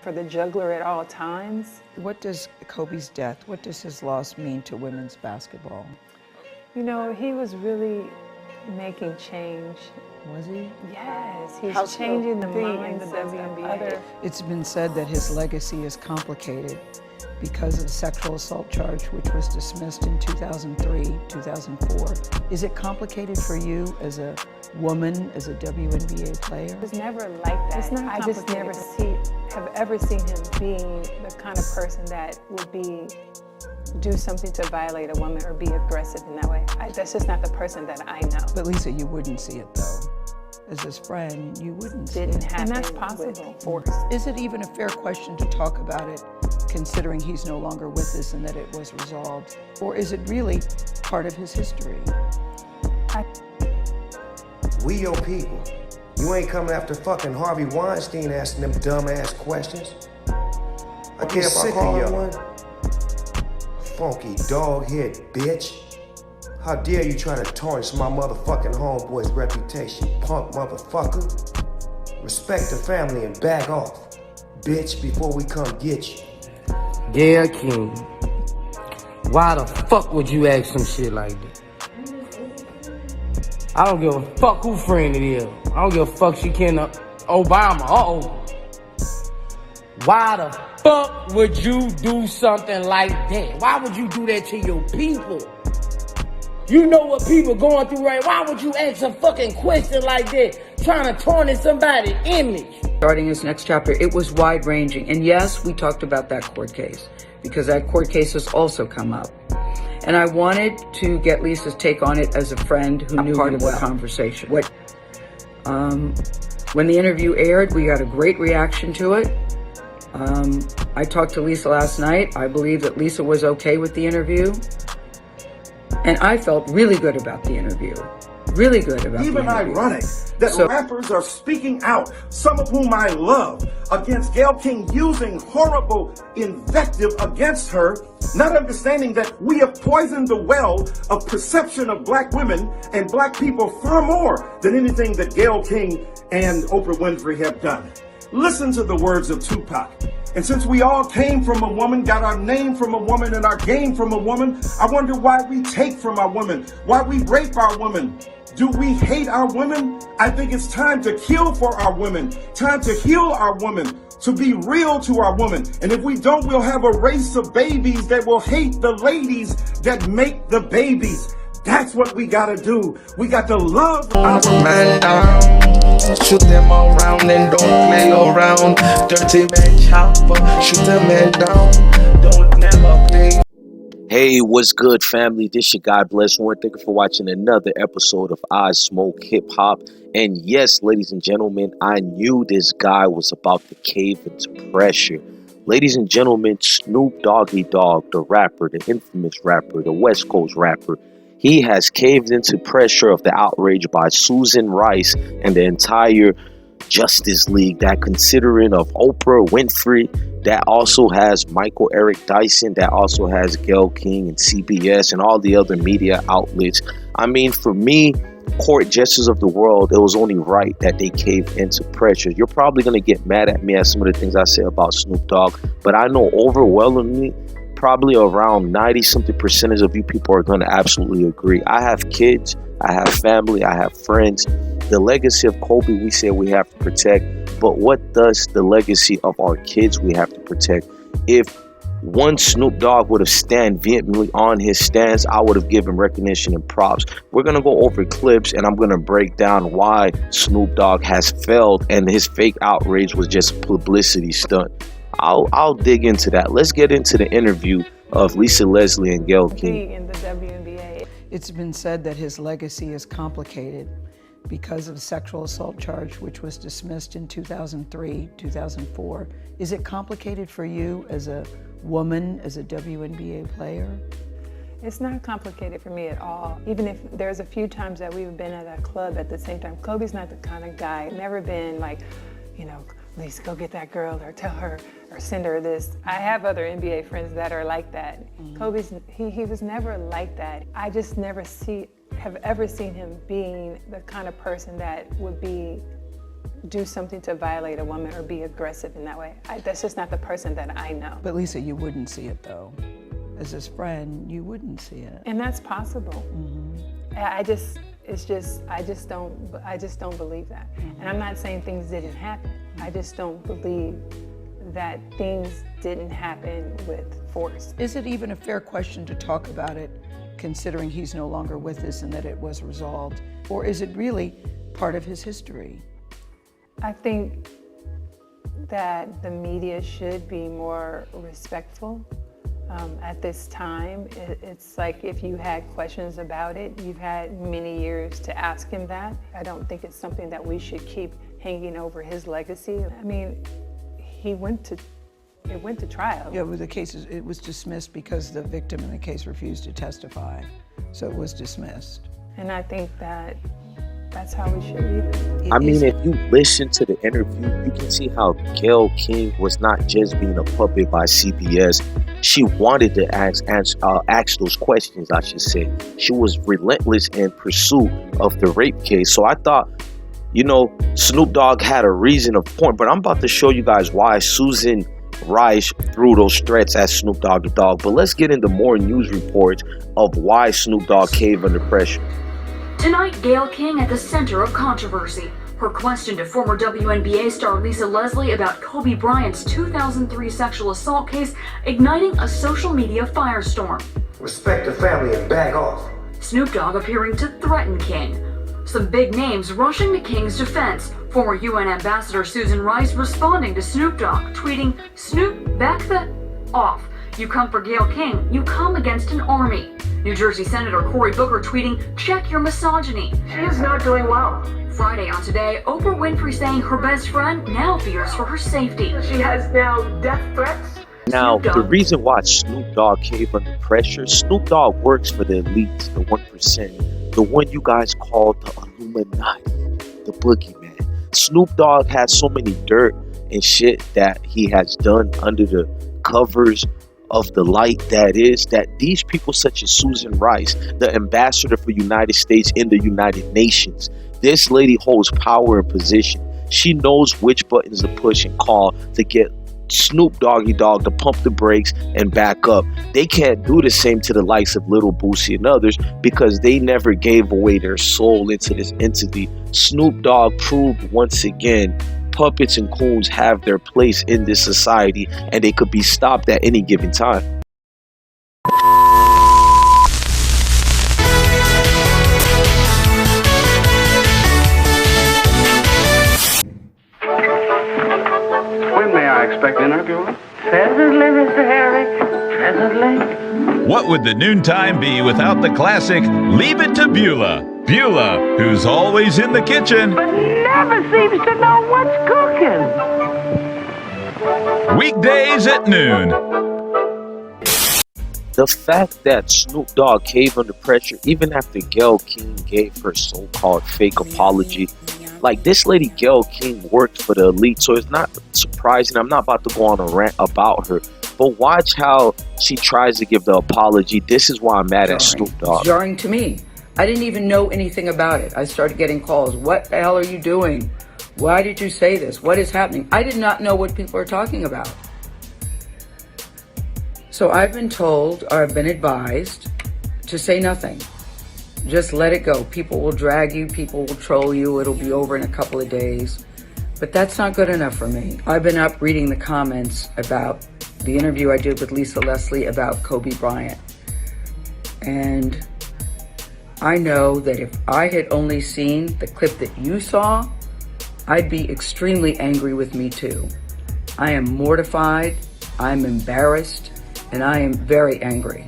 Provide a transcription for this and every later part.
For the juggler at all times. What does Kobe's death, what does his loss mean to women's basketball? You know, he was really making change. Was he? Yes, he's changing the minds of the WNBA. It's been said that his legacy is complicated because of the sexual assault charge, which was dismissed in 2003, 2004. Is it complicated for you as a woman, as a WNBA player? It was never like that. It's not I just never have ever seen him being the kind of person that would do something to violate a woman or be aggressive in that way. That's just not the person that I know. But Lisa, you wouldn't see it though. As his friend, you wouldn't see it. Didn't happen. And that's possible. Force. Is it even a fair question to talk about it, considering he's no longer with us and that it was resolved? Or is it really part of his history? We your people. You ain't coming after fucking Harvey Weinstein asking them dumbass questions. I care if I call her one. Funky dog head bitch. How dare you try to tarnish my motherfucking homeboy's reputation, punk motherfucker. Respect the family and back off, bitch, before we come get you. Gayle King, why the fuck would you ask some shit like that? I don't give a fuck who friend it is. I don't give a fuck she can Obama. Why the fuck would you do something like that? Why would you do that to your people? You know what people going through, right? Why would you ask a fucking question like that, trying to tarnish somebody's image? Starting his next chapter, it was wide-ranging. And yes, we talked about that court case, because that court case has also come up. And I wanted to get Lisa's take on it as a friend who knew part of the conversation. When the interview aired, we got a great reaction to it. I talked to Lisa last night. I believe that Lisa was okay with the interview. And I felt really good about the interview. Really good about the interview. Even ironic that rappers are speaking out, some of whom I love, against Gayle King using horrible invective against her, not understanding that we have poisoned the well of perception of black women and black people far more than anything that Gayle King and Oprah Winfrey have done. Listen to the words of Tupac. And since we all came from a woman, got our name from a woman and our game from a woman, I wonder why we take from our women, why we rape our women. Do we hate our women? I think it's time to kill for our women, time to heal our women, to be real to our women. And if we don't, we'll have a race of babies that will hate the ladies that make the babies. That's what we gotta do. We got to love our man down. Shoot them around and don't play around. Dirty man chopper, shoot them man down. Don't never play. Hey, what's good, family? This your guy Bless One. Thank you for watching another episode of IsmokeHiphop. And yes, ladies and gentlemen, I knew this guy was about to cave into pressure. Ladies and gentlemen, Snoop Doggy Dogg, the rapper, the infamous rapper, the West Coast rapper, he has caved into pressure of the outrage by Susan Rice and the entire Justice League, that considering of Oprah Winfrey, that also has Eric Dyson, that also has Gayle King and CBS and all the other media outlets. I mean, for me, court justice of the world, it was only right that they cave into pressure. You're probably going to get mad at me at some of the things I say about Snoop Dogg, but I know overwhelmingly, probably around 90-something% of you people are going to absolutely agree. I have kids, I have family, I have friends. The legacy of Kobe we say we have to protect, but what does the legacy of our kids we have to protect? If one Snoop Dogg would have stand vehemently on his stance, I would have given recognition and props. We're going to go over clips and I'm going to break down why Snoop Dogg has failed and his fake outrage was just a publicity stunt. I'll dig into that. Let's get into the interview of Lisa Leslie and Gayle King. In the WNBA. It's been said that his legacy is complicated because of the sexual assault charge, which was dismissed in 2003, 2004. Is it complicated for you as a woman, as a WNBA player? It's not complicated for me at all. Even if there's a few times that we've been at a club at the same time. Kobe's not the kind of guy, never been like, you know, Lisa, go get that girl or tell her or send her this. I have other NBA friends that are like that. Kobe's, he was never like that. I just never have ever seen him being the kind of person that would do something to violate a woman or be aggressive in that way. That's just not the person that I know. But Lisa, you wouldn't see it though. As his friend, you wouldn't see it. And that's possible. I just don't believe that. And I'm not saying things didn't happen. I just don't believe that things didn't happen with force. Is it even a fair question to talk about it, considering he's no longer with us and that it was resolved? Or is it really part of his history? I think that the media should be more respectful at this time. It's like if you had questions about it, you've had many years to ask him that. I don't think it's something that we should keep hanging over his legacy. I mean, it went to trial. Yeah, with the case, it was dismissed because the victim in the case refused to testify. So it was dismissed. And I think that that's how we should leave it. I mean, if you listen to the interview, you can see how Gayle King was not just being a puppet by CBS. She wanted to ask those questions, I should say. She was relentless in pursuit of the rape case. So I thought, you know, Snoop Dogg had a reason of point, but I'm about to show you guys why Susan Rice threw those threats at Snoop Dogg the Dog. But let's get into more news reports of why Snoop Dogg caved under pressure. Tonight, Gayle King at the center of controversy. Her question to former WNBA star Lisa Leslie about Kobe Bryant's 2003 sexual assault case igniting a social media firestorm. Respect the family and back off. Snoop Dogg appearing to threaten King. Some big names rushing to King's defense. Former UN Ambassador Susan Rice responding to Snoop Dogg, tweeting, "Snoop, back the off. You come for Gayle King, you come against an army." New Jersey Senator Cory Booker tweeting, "Check your misogyny. She is not doing well." Friday on Today, Oprah Winfrey saying her best friend now fears for her safety. She has now death threats. Now, the reason why Snoop Dogg caved under pressure, Snoop Dogg works for the elites, the 1%, the one you guys call the Illuminati, the boogeyman. Snoop Dogg has so many dirt and shit that he has done under the covers of the light that is, that these people such as Susan Rice, the ambassador for United States in the United Nations, this lady holds power and position. She knows which buttons to push and call to get Snoop Doggy Dogg to pump the brakes and back up. They can't do the same to the likes of Little Boosie and others because they never gave away their soul into this entity. Snoop Dogg proved once again puppets and coons have their place in this society and they could be stopped at any given time. When may I expect an interview? Presently, Mr. Harry. Presently. What would the noontime be without the classic Leave It to Beulah? Beulah, who's always in the kitchen, But never seems to know what's cooking. weekdays at noon. The fact that Snoop Dogg caved under pressure even after Gayle King gave her so-called fake apology, like this lady Gayle King worked for the elite, so it's not surprising. I'm not about to go on a rant about her, but watch how she tries to give the apology. This is why I'm mad at Snoop Dogg. Jarring to me. I didn't even know anything about it. I started getting calls. What the hell are you doing? Why did you say this? What is happening? I did not know what people are talking about. So I've been told, or I've been advised, to say nothing. Just let it go. People will drag you. People will troll you. It'll be over in a couple of days. But that's not good enough for me. I've been up reading the comments about the interview I did with Lisa Leslie about Kobe Bryant. And I know that if I had only seen the clip that you saw, I'd be extremely angry with me too. I am mortified, I'm embarrassed, and I am very angry.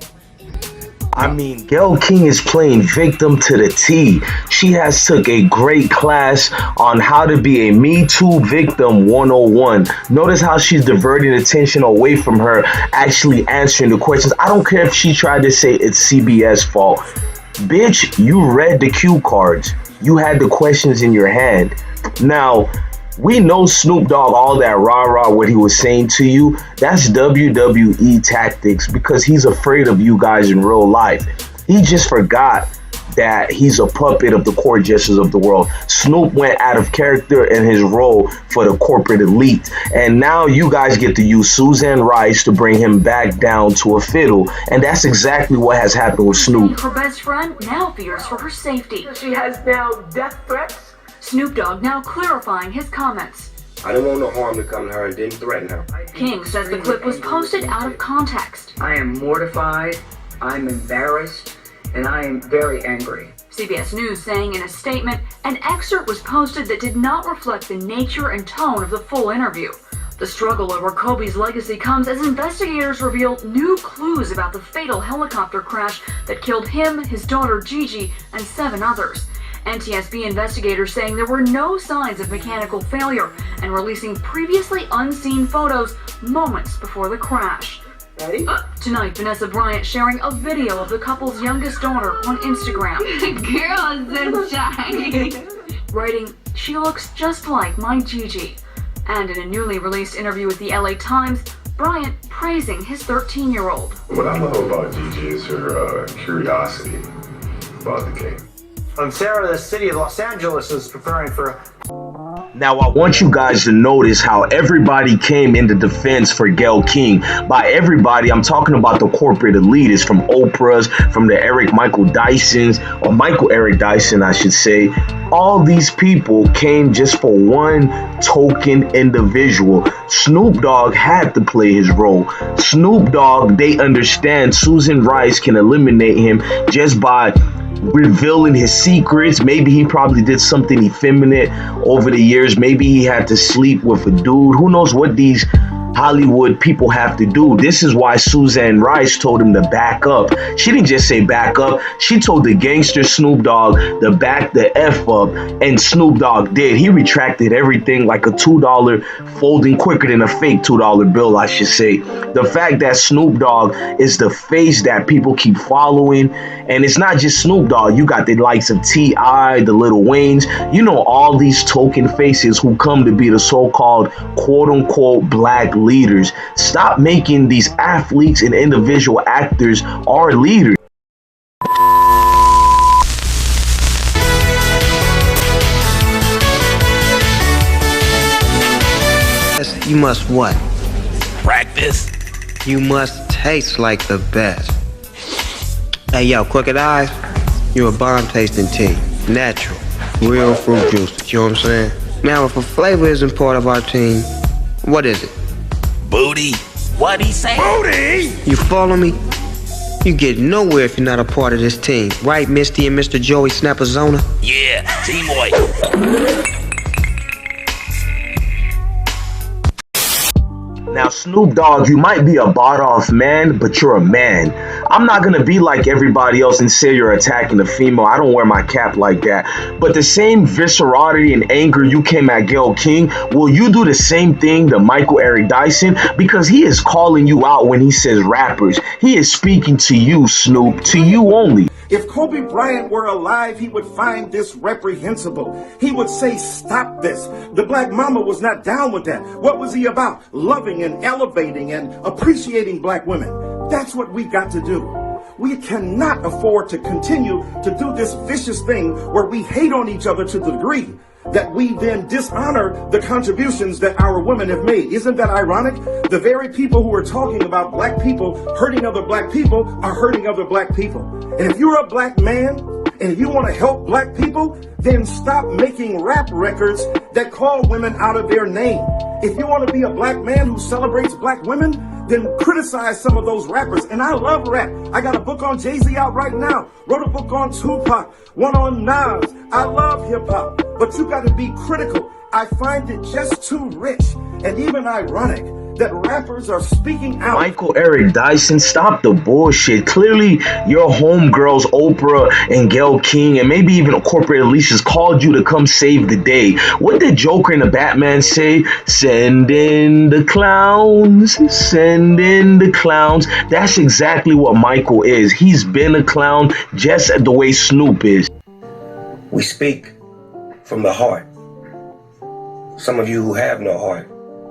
I mean, Gayle King is playing victim to the T. She has took a great class on how to be a Me Too victim 101. Notice how she's diverting attention away from her actually answering the questions. I don't care if she tried to say it's CBS fault. Bitch, you read the cue cards. You had the questions in your hand. Now, we know Snoop Dogg, all that rah-rah, what he was saying to you, that's WWE tactics because he's afraid of you guys in real life. He just forgot that he's a puppet of the court jesters of the world. Snoop went out of character in his role for the corporate elite. And now you guys get to use Susan Rice to bring him back down to a fiddle. And that's exactly what has happened with Snoop. Her best friend now fears for her safety. She has now death threats. Snoop Dogg now clarifying his comments. I didn't want no harm to come to her and didn't threaten her. King says the clip was posted out of context. I am mortified, I'm embarrassed, and I am very angry. CBS News saying in a statement, an excerpt was posted that did not reflect the nature and tone of the full interview. The struggle over Kobe's legacy comes as investigators reveal new clues about the fatal helicopter crash that killed him, his daughter Gigi, and 7 others. NTSB investigators saying there were no signs of mechanical failure and releasing previously unseen photos moments before the crash. Ready? Tonight, Vanessa Bryant sharing a video of the couple's youngest daughter on Instagram. Girl is so shy. Writing, "She looks just like my Gigi." And in a newly released interview with the LA Times, Bryant praising his 13-year-old. What I love about Gigi is her curiosity about the game. Sarah, the city of Los Angeles is preparing for... Now, I want you guys to notice how everybody came into defense for Gayle King. By everybody, I'm talking about the corporate elitists, from Oprah's, from the Eric Dysons, or Michael Eric Dyson, I should say. All these people came just for one token individual. Snoop Dogg had to play his role. Snoop Dogg, they understand Susan Rice can eliminate him just by revealing his secrets. Maybe he probably did something effeminate over the years. Maybe he had to sleep with a dude. Who knows what these Hollywood people have to do. This is why Susan Rice told him to back up. She didn't just say back up. She told the gangster Snoop Dogg to back the F up, and Snoop Dogg did. He retracted everything like a $2 folding quicker than a fake $2 bill, I should say. The fact that Snoop Dogg is the face that people keep following, and it's not just Snoop Dogg. You got the likes of T.I., the Lil Waynes. You know, all these token faces who come to be the so-called quote-unquote black leaders. Stop making these athletes and individual actors our leaders. You must what? Practice. You must taste like the best. Hey yo, Crooked Eyes, you're a bomb tasting tea. Natural, real fruit juice, you know what I'm saying? Now if a flavor isn't part of our team, what is it? Booty. What'd he say? Booty! You follow me? You get nowhere if you're not a part of this team. Right, Misty and Mr. Joey Snappazona? Yeah, T-Boy. Now, Snoop Dogg, you might be a bought-off man, but you're a man. I'm not going to be like everybody else and say you're attacking a female. I don't wear my cap like that. But the same viscerality and anger you came at Gayle King, will you do the same thing to Michael Eric Dyson? Because he is calling you out when he says rappers. He is speaking to you, Snoop, to you only. If Kobe Bryant were alive, he would find this reprehensible. He would say, stop this. The black mama was not down with that. What was he about? Loving and elevating and appreciating black women. That's what we got to do. We cannot afford to continue to do this vicious thing where we hate on each other to the degree that we then dishonor the contributions that our women have made. Isn't that ironic? The very people who are talking about black people hurting other black people are hurting other black people. And if you're a black man and if you want to help black people, then stop making rap records that call women out of their name. If you want to be a black man who celebrates black women, then criticize some of those rappers. And I love rap. I got a book on Jay-Z out right now. Wrote a book on Tupac, one on Nas. I love hip-hop, but you got to be critical. I find it just too rich and even ironic that rappers are speaking out. Michael Eric Dyson, stop the bullshit. Clearly, your homegirls, Oprah and Gayle King, and maybe even a corporate Alicia's called you to come save the day. What did Joker and the Batman say? Send in the clowns. Send in the clowns. That's exactly what Michael is. He's been a clown just the way Snoop is. We speak from the heart. Some of you who have no heart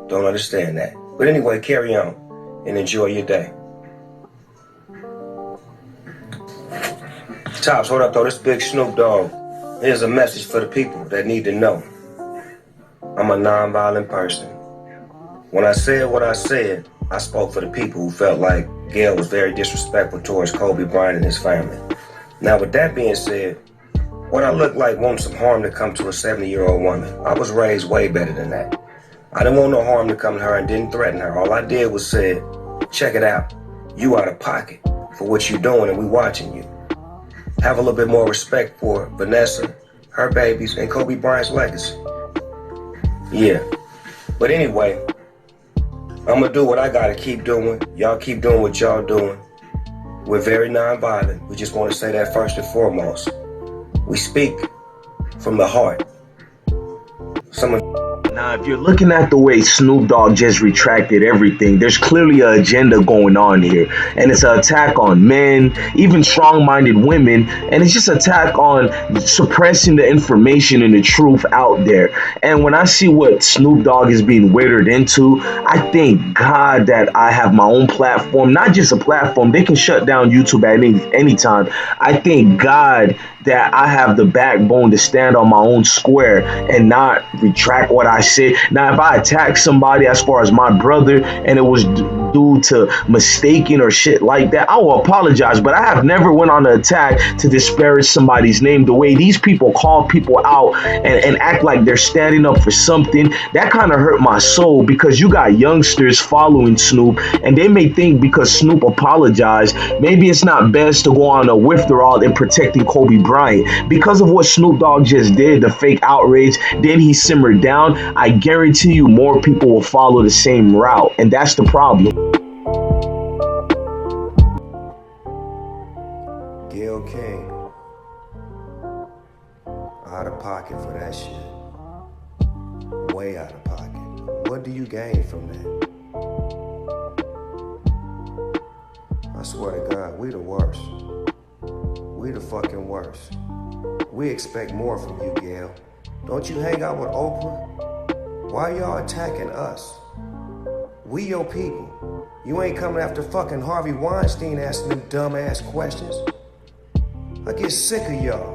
don't understand that. But anyway, carry on and enjoy your day. Tops, hold up though, this big Snoop Dogg. Here's a message for the people that need to know. I'm a non-violent person. When I said what I said, I spoke for the people who felt like Gayle was very disrespectful towards Kobe Bryant and his family. Now with that being said, what I look like wants some harm to come to a 70-year-old woman. I was raised way better than that. I didn't want no harm to come to her and didn't threaten her. All I did was say, check it out. You out of pocket for what you doing and we watching you. Have a little bit more respect for Vanessa, her babies, and Kobe Bryant's legacy. Yeah. But anyway, I'm gonna do what I gotta keep doing. Y'all keep doing what y'all doing. We're very nonviolent. We just want to say that first and foremost. We speak from the heart. Now, if you're looking at the way Snoop Dogg just retracted everything, there's clearly an agenda going on here. And it's an attack on men, even strong-minded women. And it's just an attack on suppressing the information and the truth out there. And when I see what Snoop Dogg is being withered into, I thank God that I have my own platform. Not just a platform. They can shut down YouTube at any time. I thank God that I have the backbone to stand on my own square and not retract what I said. Now, if I attack somebody as far as my brother and it was due to mistaken or shit like that, I will apologize. But I have never went on an attack to disparage somebody's name. The way these people call people out and act like they're standing up for something, that kind of hurt my soul, because you got youngsters following Snoop and they may think because Snoop apologized, maybe it's not best to go on a withdrawal in protecting Kobe Bryant. Because of what Snoop Dogg just did, the fake outrage, then he simmered down. I guarantee you more people will follow the same route, and that's the problem. Gayle King, out of pocket for that shit. Way out of pocket. What do you gain from that? I swear to God, we the worst. We the fucking worst. We expect more from you, Gayle. Don't you hang out with Oprah? Why y'all attacking us? We your people. You ain't coming after fucking Harvey Weinstein asking them dumbass questions. I get sick of y'all.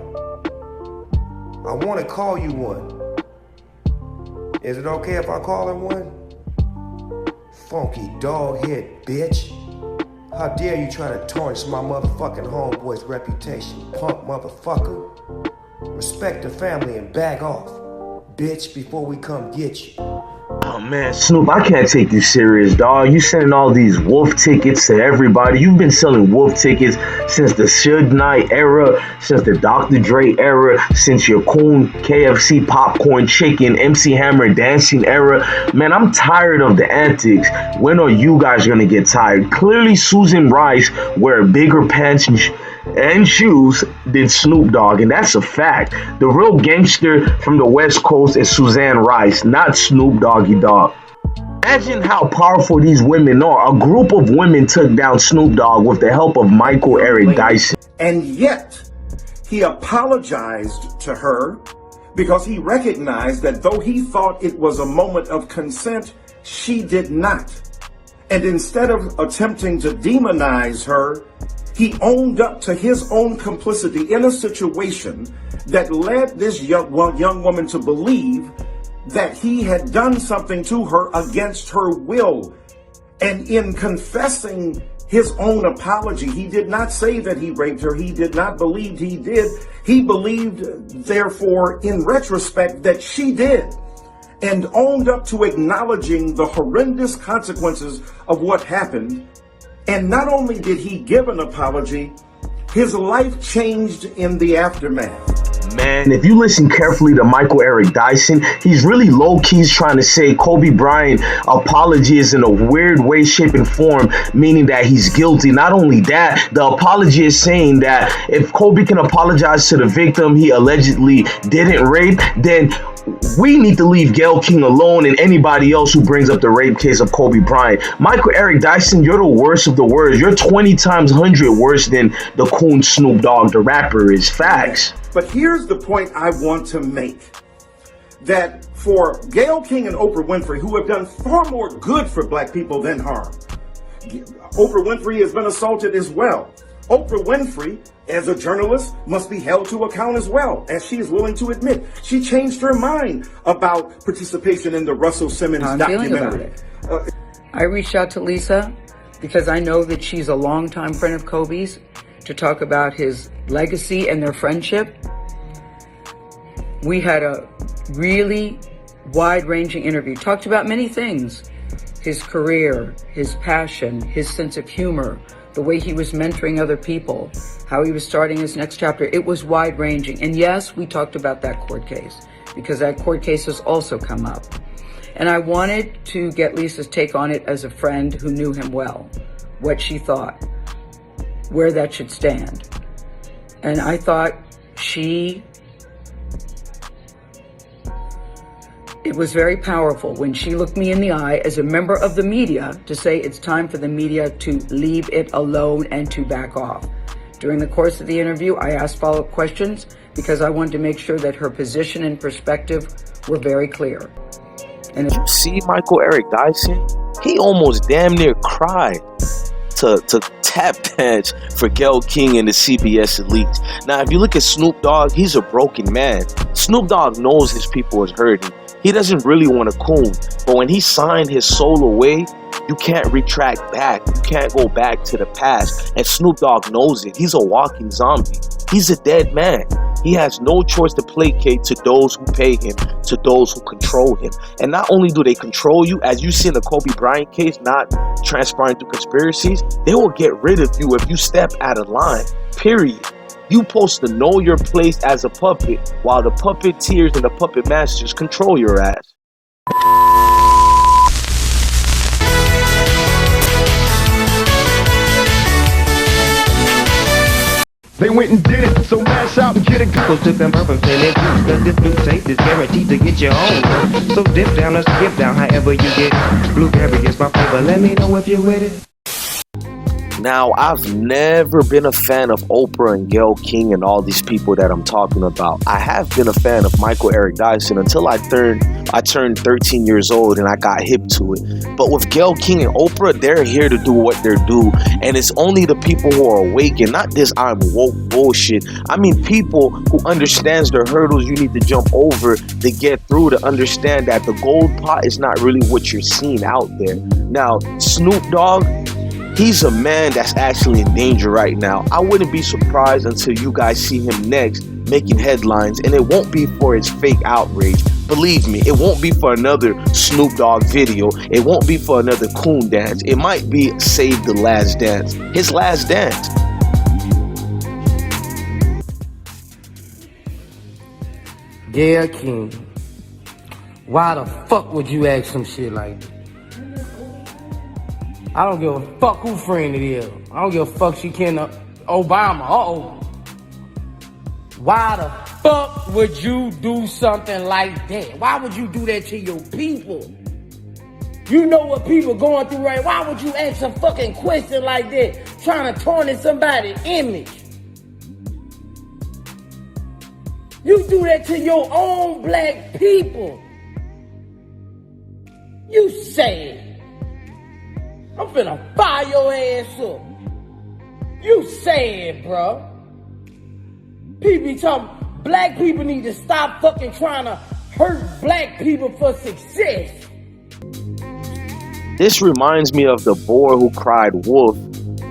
I want to call you one. Is it okay if I call her one? Funky dog head bitch. How dare you try to tarnish my motherfucking homeboy's reputation, punk motherfucker. Respect the family and back off, bitch, before we come get you. Oh man, Snoop, I can't take you serious, dog. You sending all these wolf tickets to everybody. You've been selling wolf tickets since the Suge Knight era, since the Dr. Dre era, since your Coon KFC popcorn chicken, MC Hammer dancing era. Man, I'm tired of the antics. When are you guys gonna get tired? Clearly, Susan Rice wear bigger pants and shoes than Snoop Dogg, and that's a fact. The real gangster from the West Coast is Suzanne Rice, not Snoop Doggy Dogg. Imagine how powerful these women are. A group of women took down Snoop Dogg with the help of Michael Eric Dyson. And yet, he apologized to her because he recognized that though he thought it was a moment of consent, she did not. And instead of attempting to demonize her, he owned up to his own complicity in a situation that led this young woman to believe that he had done something to her against her will. And in confessing his own apology, he did not say that he raped her. He did not believe he did. He believed, therefore, in retrospect, that she did, and owned up to acknowledging the horrendous consequences of what happened. And not only did he give an apology, his life changed in the aftermath. Man, if you listen carefully to Michael Eric Dyson, he's really low-key trying to say Kobe Bryant apology is in a weird way, shape, and form, meaning that he's guilty. Not only that, the apology is saying that if Kobe can apologize to the victim he allegedly didn't rape, then we need to leave Gayle King alone and anybody else who brings up the rape case of Kobe Bryant. Michael Eric Dyson, you're the worst of the worst. You're 20 times 100 worse than the coon Snoop Dogg, the rapper, is. Facts. But here's the point I want to make. That for Gayle King and Oprah Winfrey, who have done far more good for black people than harm. Oprah Winfrey has been assaulted as well. Oprah Winfrey, as a journalist, must be held to account as well, as she is willing to admit. She changed her mind about participation in the Russell Simmons documentary. I reached out to Lisa because I know that she's a longtime friend of Kobe's to talk about his legacy and their friendship. We had a really wide-ranging interview, talked about many things: his career, his passion, his sense of humor, the way he was mentoring other people, how he was starting his next chapter. It was wide-ranging. And yes, we talked about that court case because that court case has also come up. And I wanted to get Lisa's take on it as a friend who knew him well, what she thought, where that should stand. And I thought it was very powerful when she looked me in the eye as a member of the media to say it's time for the media to leave it alone and to back off. During the course of the interview, I asked follow-up questions because I wanted to make sure that her position and perspective were very clear. And you see Michael Eric Dyson? He almost damn near cried to tap dance for Gayle King and the CBS Elite. Now, if you look at Snoop Dogg, he's a broken man. Snoop Dogg knows his people is hurting. He doesn't really want to coon, but when he signed his soul away, you can't retract back. You can't go back to the past. And Snoop Dogg knows it. He's a walking zombie. He's a dead man. He has no choice to placate to those who pay him, to those who control him. And not only do they control you, as you see in the Kobe Bryant case, not transpiring through conspiracies, they will get rid of you if you step out of line, period. You supposed to know your place as a puppet, while the puppeteers and the puppet masters control your ass. They went and did it, so mash out and get it. People took them purpose and they juice, cause this new taste is guaranteed to get your own. So dip down or skip down, however you get it. Blueberry is my flavor, let me know if you're with it. Now, I've never been a fan of Oprah and Gayle King and all these people that I'm talking about. I have been a fan of Michael Eric Dyson until I turned 13 years old and I got hip to it. But with Gayle King and Oprah, they're here to do what they're due. And it's only the people who are awake and not this I'm woke bullshit. I mean people who understands the hurdles you need to jump over to get through, to understand that the gold pot is not really what you're seeing out there. Now, Snoop Dogg, he's a man that's actually in danger right now. I wouldn't be surprised until you guys see him next making headlines, and it won't be for his fake outrage. Believe me, it won't be for another Snoop Dogg video. It won't be for another coon dance. It might be Save the Last Dance. His last dance. Gayle King, why the fuck would you ask some shit like that? I don't give a fuck who friend it is. I don't give a fuck she can Obama. Uh-oh. Why the fuck would you do something like that? Why would you do that to your people? You know what people going through, right? Why would you ask a fucking question like that? Trying to tarnish somebody's image. You do that to your own black people. You say it. I'm finna fire your ass up. You say it, bro. People talking, black people need to stop fucking trying to hurt black people for success. This reminds me of the boy who cried wolf,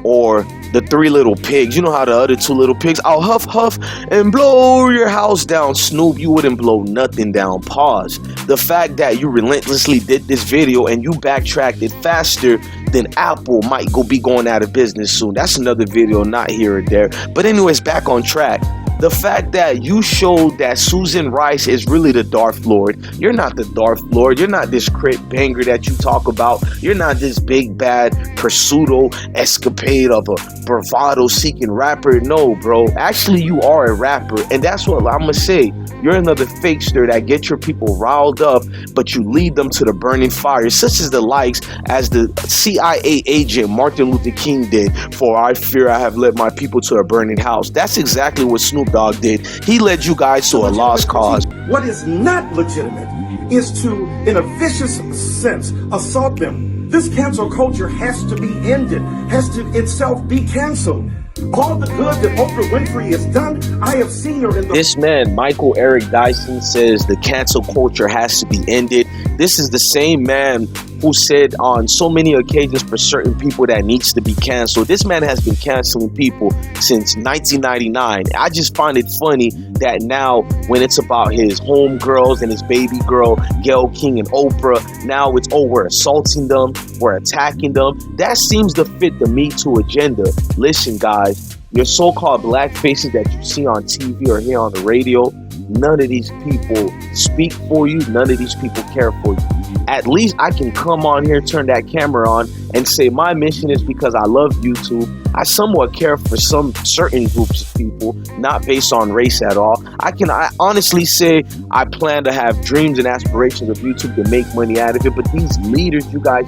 or the three little pigs. You know how the other two little pigs, I'll huff huff and blow your house down. Snoop, you wouldn't blow nothing down. Pause. The fact that you relentlessly did this video and you backtracked it faster than Apple might be going out of business soon. That's another video, not here or there. But anyways, back on track. The fact that you showed that Susan Rice is really the Darth Lord. You're not the Darth Lord. You're not this crit banger that you talk about. You're not this big bad pursuit escapade of a bravado seeking rapper. No, bro. Actually, you are a rapper. And that's what I'm going to say. You're another fakester that gets your people riled up, but you lead them to the burning fire, such as the likes as the CIA agent Martin Luther King did for I fear I have led my people to a burning house. That's exactly what Snoop Dogg did. He led you guys to a lost cause. What is not legitimate is to, in a vicious sense, assault them This cancel culture has to be ended, has to itself be canceled. All the good that Oprah Winfrey has done, I have seen her in the... This man, Michael Eric Dyson, says the cancel culture has to be ended. This is the same man who said on so many occasions for certain people that needs to be canceled. This man has been canceling people since 1999. I just find it funny that now when it's about his homegirls and his baby girl, Gayle King and Oprah, now it's, oh, we're assaulting them, we're attacking them. That seems to fit the Me Too agenda. Listen, guys, your so-called black faces that you see on TV or hear on the radio, none of these people speak for you. None of these people care for you. At least I can come on here, turn that camera on, and say my mission is because I love YouTube. I somewhat care for some certain groups of people, not based on race at all. I honestly say I plan to have dreams and aspirations of YouTube to make money out of it. But these leaders you guys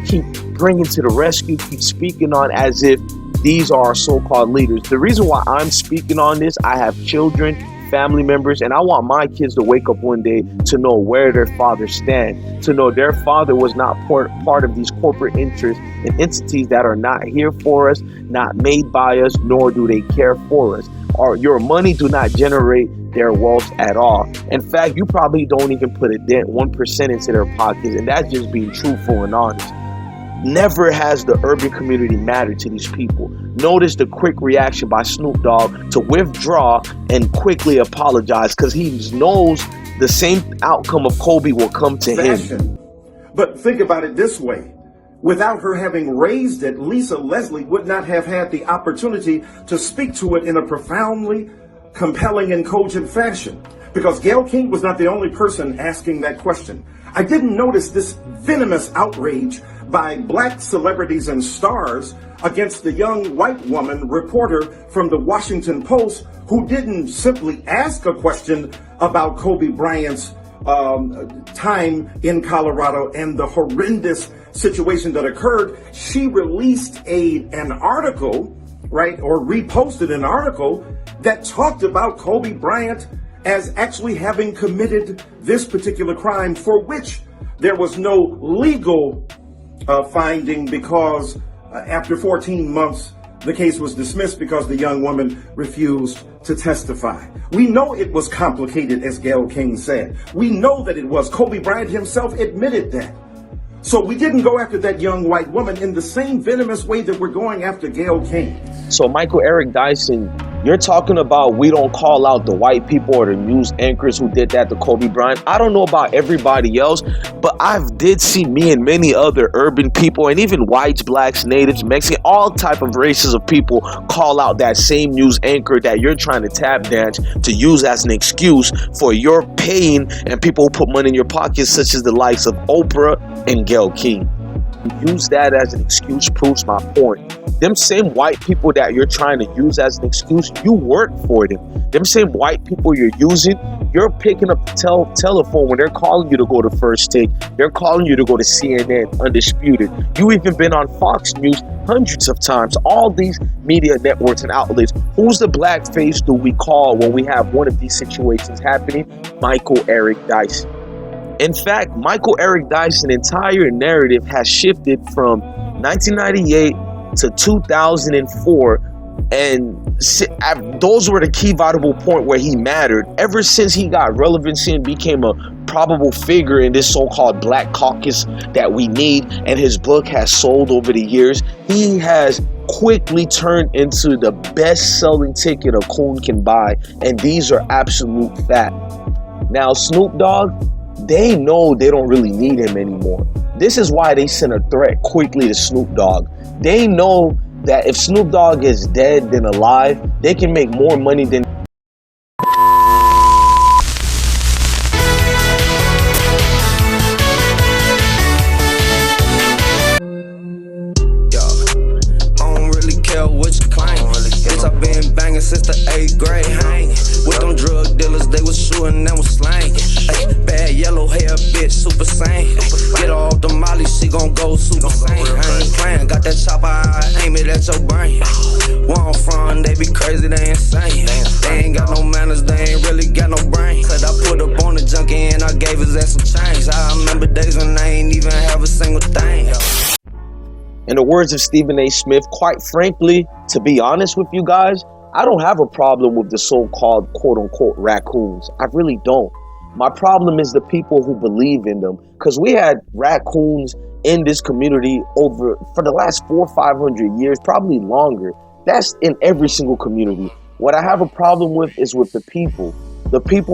keep bringing to the rescue, keep speaking on as if these are our so-called leaders. The reason why I'm speaking on this, I have children, family members, and I want my kids to wake up one day to know where their fathers stand, to know their father was not part of these corporate interests and entities that are not here for us, not made by us, nor do they care for us. Or your money do not generate their wealth at all. In fact, you probably don't even put a dent 1% into their pockets, and that's just being truthful and honest. Never has the urban community mattered to these people. Notice the quick reaction by Snoop Dogg to withdraw and quickly apologize because he knows the same outcome of Kobe will come to him. But think about it this way. Without her having raised it, Lisa Leslie would not have had the opportunity to speak to it in a profoundly compelling and cogent fashion. Because Gayle King was not the only person asking that question. I didn't notice this venomous outrage by black celebrities and stars against the young white woman reporter from the Washington Post who didn't simply ask a question about Kobe Bryant's time in Colorado and the horrendous situation that occurred. She released an article, right, or reposted an article that talked about Kobe Bryant as actually having committed this particular crime for which there was no legal finding because after 14 months, the case was dismissed because the young woman refused to testify. We know it was complicated, as Gayle King said. We know that it was. Kobe Bryant himself admitted that. So we didn't go after that young white woman in the same venomous way that we're going after Gayle King. So Michael Eric Dyson, you're talking about we don't call out the white people or the news anchors who did that to Kobe Bryant. I don't know about everybody else, but I did see me and many other urban people and even whites, blacks, natives, Mexicans, all type of races of people call out that same news anchor that you're trying to tap dance to use as an excuse for your pain and people who put money in your pockets, such as the likes of Oprah and Gayle King. Use that as an excuse proves my point. Them same white people that you're trying to use as an excuse, you work for them. Them same white people you're using, you're picking up the telephone when they're calling you to go to First Take. They're calling you to go to CNN, Undisputed. You even been on Fox News hundreds of times. All these media networks and outlets. Who's the black face do we call when we have one of these situations happening? Michael Eric Dyson. In fact, Michael Eric Dyson's entire narrative has shifted from 1998 to 2004, and those were the key vital point where he mattered. Ever since he got relevancy and became a probable figure in this so-called black caucus that we need, and his book has sold over the years, he has quickly turned into the best-selling ticket a coon can buy, and these are absolute fact. Now, Snoop Dogg, they know they don't really need him anymore. This is why they sent a threat quickly to Snoop Dogg. They know that if Snoop Dogg is dead than alive, they can make more money than since the 8th grade, hanging with them drug dealers, they was shooting and was slanging. Bad yellow hair bitch, super sane. Get her off the molly, she gon' go super sane. I ain't playing, got that chopper, I aim it at your brain. Where I'm from, they be crazy, they insane. They ain't got no manners, they ain't really got no brain. Cause I put up on the junkie and I gave his ass some change. I remember days when I ain't even have a single thing. In the words of Stephen A. Smith, quite frankly, to be honest with you guys, I don't have a problem with the so-called quote-unquote raccoons. I really don't. My problem is the people who believe in them, because we had raccoons in this community for the last 400 or 500 years, probably longer. That's in every single community. What I have a problem with is with the people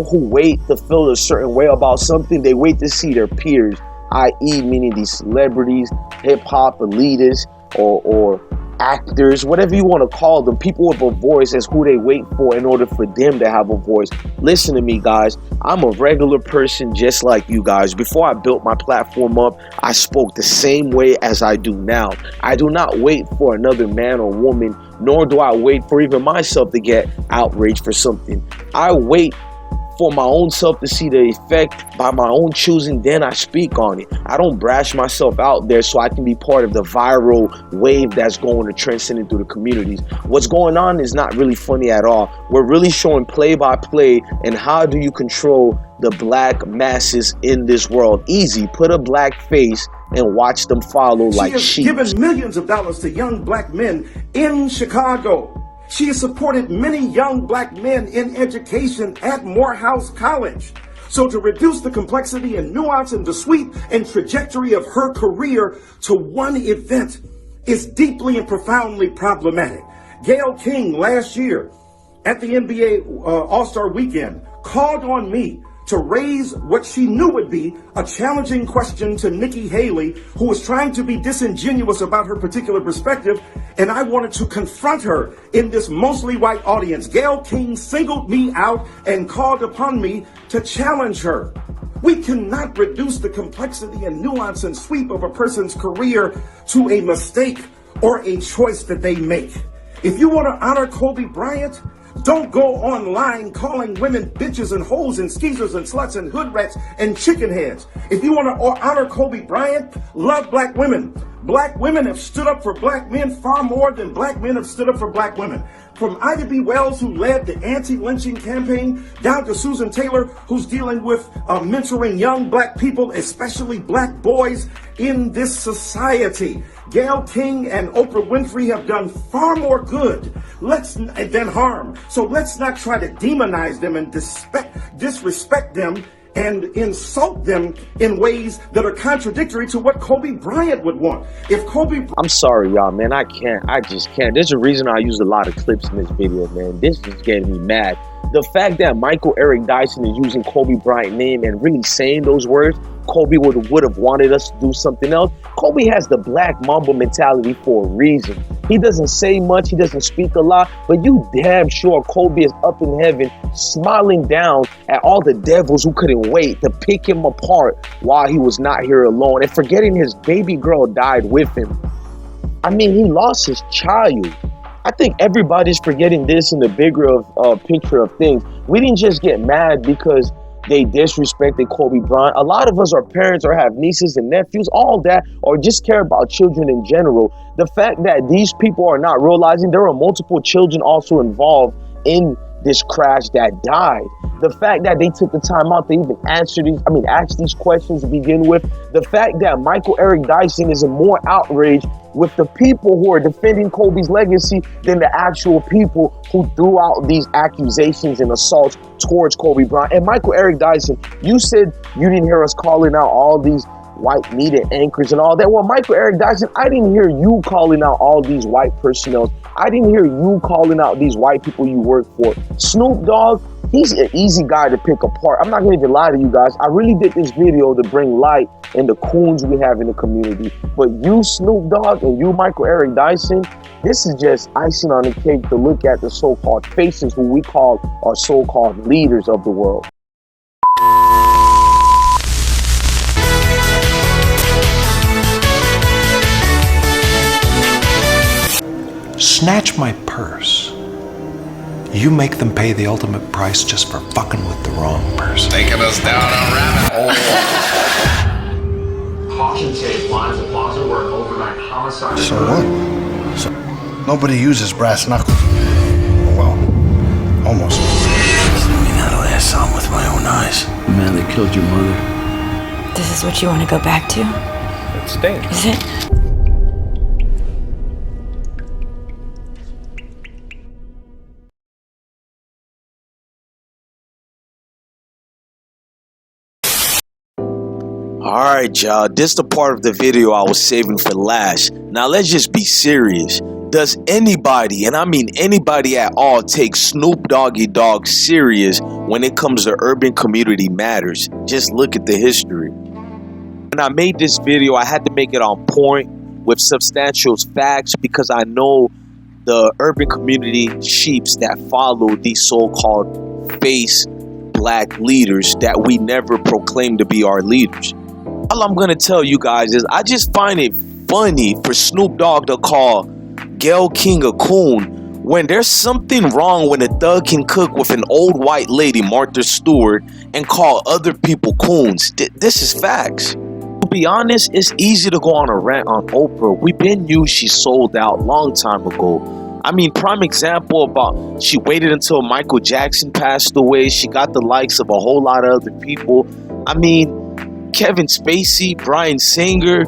who wait to feel a certain way about something. They wait to see their peers, i.e. meaning these celebrities, hip-hop elitists, or actors, whatever you want to call them, people with a voice, as who they wait for in order for them to have a voice. Listen to me, guys. I'm a regular person just like you guys. Before I built my platform up, I spoke the same way as I do now. I do not wait for another man or woman, nor do I wait for even myself to get outraged for something. I wait for my own self to see the effect by my own choosing, then I speak on it. I don't brash myself out there so I can be part of the viral wave that's going to transcend through the communities. What's going on is not really funny at all. We're really showing play by play and how do you control the black masses in this world. Easy, put a black face and watch them follow like sheep. She has given millions of dollars to young black men in Chicago. She has supported many young black men in education at Morehouse College. So to reduce the complexity and nuance and the sweep and trajectory of her career to one event is deeply and profoundly problematic. Gayle King last year at the NBA All-Star Weekend called on me to raise what she knew would be a challenging question to Nikki Haley, who was trying to be disingenuous about her particular perspective, and I wanted to confront her in this mostly white audience. Gayle King singled me out and called upon me to challenge her. We cannot reduce the complexity and nuance and sweep of a person's career to a mistake or a choice that they make. If you want to honor Kobe Bryant, don't go online calling women bitches and hoes and skeezers and sluts and hood rats and chicken heads. If you want to honor Kobe Bryant, love black women. Black women have stood up for black men far more than black men have stood up for black women. From Ida B. Wells, who led the anti-lynching campaign, down to Susan Taylor, who's dealing with mentoring young black people, especially black boys in this society. Gayle King and Oprah Winfrey have done far more good than harm. So let's not try to demonize them and disrespect them and insult them in ways that are contradictory to what Kobe Bryant would want. I'm sorry, y'all, man. I just can't. There's a reason I used a lot of clips in this video, man. This is getting me mad. The fact that Michael Eric Dyson is using Kobe Bryant's name and really saying those words, Kobe would have wanted us to do something else. Kobe has the black mamba mentality for a reason. He doesn't say much, he doesn't speak a lot, but you damn sure Kobe is up in heaven smiling down at all the devils who couldn't wait to pick him apart while he was not here alone, and forgetting his baby girl died with him. I mean, he lost his child. I think everybody's forgetting this in the bigger picture of things. We didn't just get mad because they disrespected Kobe Bryant. A lot of us are parents or have nieces and nephews, all that, or just care about children in general. The fact that these people are not realizing there are multiple children also involved in this crash that died. The fact that they took the time out to even ask these questions to begin with. The fact that Michael Eric Dyson is more outraged with the people who are defending Kobe's legacy than the actual people who threw out these accusations and assaults towards Kobe Bryant. And Michael Eric Dyson, you said you didn't hear us calling out all these white media anchors and all that. Well, Michael Eric Dyson, I didn't hear you calling out all these white personnel. I didn't hear you calling out these white people you work for. Snoop Dogg, he's an easy guy to pick apart. I'm not gonna even lie to you guys. I really did this video to bring light in the coons we have in the community. But you, Snoop Dogg, and you, Michael Eric Dyson, this is just icing on the cake to look at the so-called faces who we call our so-called leaders of the world. Snatch my purse. You make them pay the ultimate price just for fucking with the wrong person. Taking us down a rabbit hole. Caution tape lines of plaza work overnight homicide. So what? So nobody uses brass knuckles. Well, almost. I mean, I saw him with my own eyes. Man, they killed your mother. This is what you want to go back to? It stinks. Is it? Alright y'all, this the part of the video I was saving for last. Now let's just be serious. Does anybody, and I mean anybody at all, take Snoop Doggy Dogg serious when it comes to urban community matters? Just look at the history. When I made this video, I had to make it on point with substantial facts because I know the urban community sheeps that follow these so-called face black leaders that we never proclaim to be our leaders. All I'm gonna tell you guys is I just find it funny for Snoop Dogg to call Gayle King a coon when there's something wrong when a thug can cook with an old white lady, Martha Stewart, and call other people coons. This is facts. To be honest, it's easy to go on a rant on Oprah. We been knew she sold out long time ago. I mean, prime example about she waited until Michael Jackson passed away. She got the likes of a whole lot of other people. I mean, Kevin Spacey, Bryan Singer,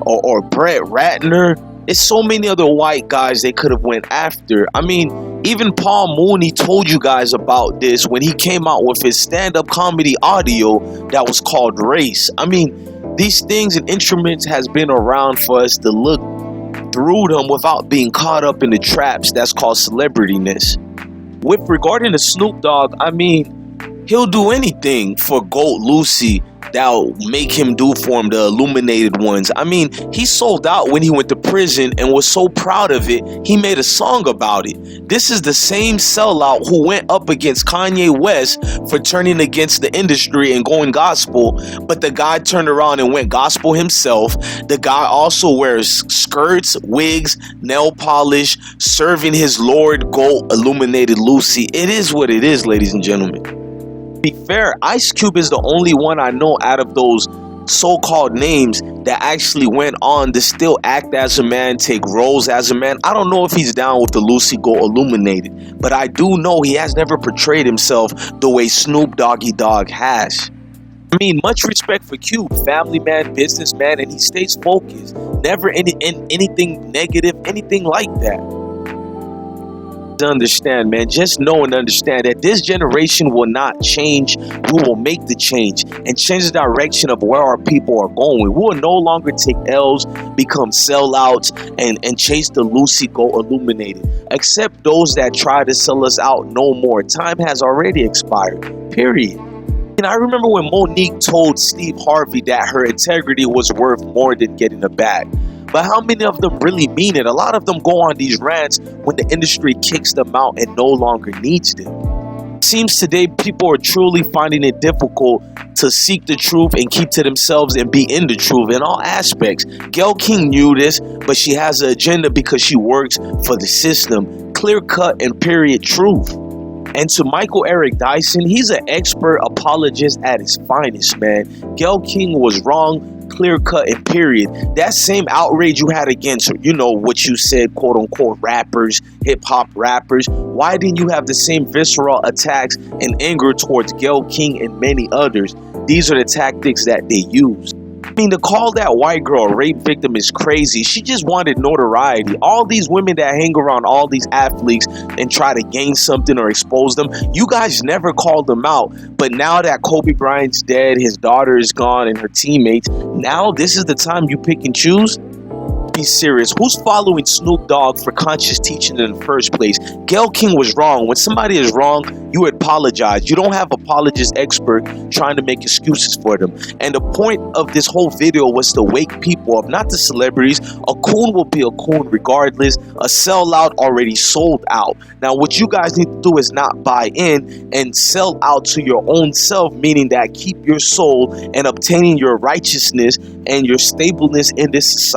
or Brett Ratner. It's so many other white guys they could have went after. I mean, even Paul Mooney told you guys about this when he came out with his stand-up comedy audio that was called Race. I mean, these things and instruments has been around for us to look through them without being caught up in the traps that's called celebrityness. With regarding to Snoop Dogg, I mean, he'll do anything for Goat Lucy that'll make him do for him, the illuminated ones. I mean, he sold out when he went to prison and was so proud of it, he made a song about it. This is the same sellout who went up against Kanye West for turning against the industry and going gospel, but the guy turned around and went gospel himself. The guy also wears skirts, wigs, nail polish, serving his Lord Goat Illuminated Lucy. It is what it is, ladies and gentlemen. Be fair, Ice Cube is the only one I know out of those so-called names that actually went on to still act as a man, take roles as a man. I don't know if he's down with the Lucy Gold Illuminated, but I do know he has never portrayed himself the way Snoop Doggy Dogg has. I mean, much respect for Cube, family man, businessman, and he stays focused. Never anything negative, anything like that. Understand, man, just know and understand that this generation will not change. We will make the change and change the direction of where our people are going. We will no longer take L's, become sellouts, and chase the Lucy Gold Illuminated. Except those that try to sell us out no more. Time has already expired, period. And I remember when Monique told Steve Harvey that her integrity was worth more than getting a bag. But how many of them really mean it? A lot of them go on these rants when the industry kicks them out and no longer needs them. It seems today people are truly finding it difficult to seek the truth and keep to themselves and be in the truth in all aspects. Gayle King knew this, but she has an agenda because she works for the system. Clear cut and period truth. And to Michael Eric Dyson, he's an expert apologist at his finest, man. Gayle King was wrong, clear cut and period. That same outrage you had against, you know, what you said, quote unquote, rappers, hip hop rappers. Why didn't you have the same visceral attacks and anger towards Gayle King and many others? These are the tactics that they use. I mean, to call that white girl a rape victim is crazy. She just wanted notoriety. All these women that hang around all these athletes and try to gain something or expose them, you guys never called them out. But now that Kobe Bryant's dead, his daughter is gone, and her teammates, now this is the time you pick and choose? Be serious. Who's following Snoop Dogg for conscious teaching in the first place? Gayle King was wrong. When somebody is wrong, you apologize. You don't have apologist expert trying to make excuses for them. And the point of this whole video was to wake people up, not the celebrities. A coon will be a coon regardless. A sellout already sold out. Now, what you guys need to do is not buy in and sell out to your own self, meaning that keep your soul and obtaining your righteousness and your stableness in this society.